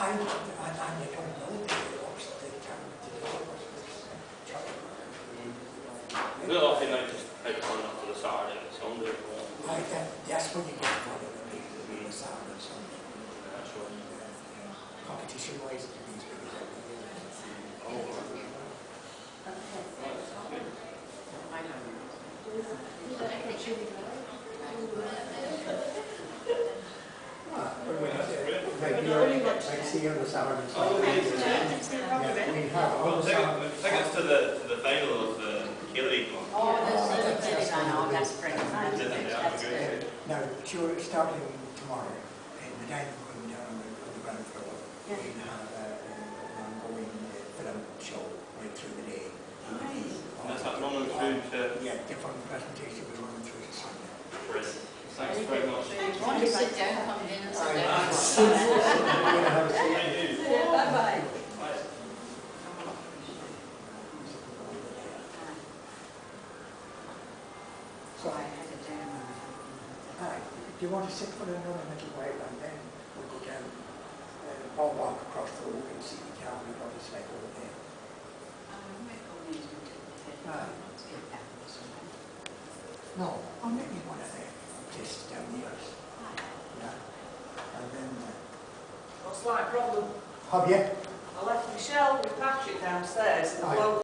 I don't know the works that come to the Well, I think I just had one up for the Saturday and Sunday. that's when you get one of the people the Saturday and Sunday. That's right. Competition wise, it means big as every year. Like see on the Saturday and Sunday. We have all the tickets to the final of the Ceoltóirí Éireann. That's great. Now, sure, starting tomorrow, in the dining room down on the ground floor, we have an ongoing film show right through the day. And that's that running through to... Yeah, different presentations we're running through to Sunday. Thanks very much. Want to sit down, come in and sit down. Bye-bye. So, do you want to sit for another little while and then we'll go down or walk across the road and see the town and what it's like over there? No, or maybe one of them just down the other. Yeah. And then What's my problem? have you? I left Michelle with Patrick downstairs.